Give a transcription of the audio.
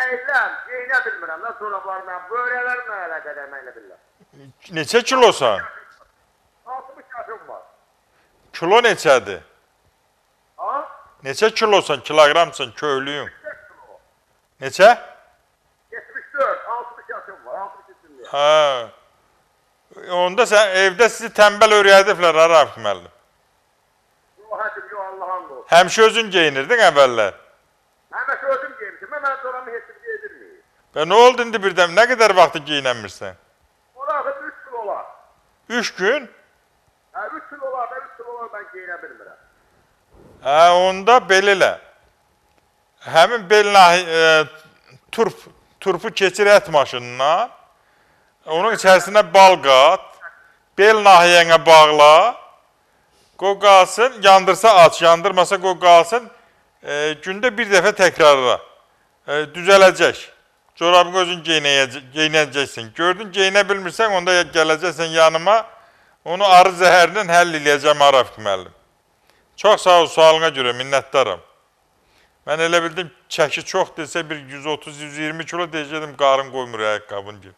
Eylem, giyinə bilmirəm da çorablarla, böyrələrimlə əlaqə deməklə bilirəm. Neçə kilosan? 60 yaşım var. Kilo neçədir? Ha? Neçə kilosan, kilogramsın, köylüyün? 5 kilo. Neçə? 74, 60 yaşım var, 60 yaşındayım. Ha. Onda sən evdə sizi tənbəl öyrədiblər, Arif müəllim. Yox, həkim, yox, Allah'ın olsun. Həmişə özün geyinirdin əvvəllər. Həmişə özüm giymişim, mən çoramı heç bir yedirmiyim. Və nə oldu indi birdən? Nə qədər vaxtı geyinəmirsən? Orası 3 gün olar. 3 gün? Hə, 3 gün olar da 3 gün olar mən giyinə bilmirəm. Hə, onda belə elə. Həmin bel turpu keçir ət maşınına. Onun içərisinə bal qat. Bel nahiyənə bağla. Qoy qalsın, yandırsa aç, yandırmasa qoy qalsın. Gündə bir dəfə təkrarla. Düzələcək. Corabını özün geyinəcəksin. Gördün, geyinə bilmirsən, onda gələcəksən yanıma. Onu arı zəhərindən həll eləyəcəm Arif müəllim. Çox sağ ol, sualına görə minnətdaram. Mən elə bildim, çəki çox desə bir 130-120 kilo deyəcəkdim, qarın qoymur ayaqqabın gibi.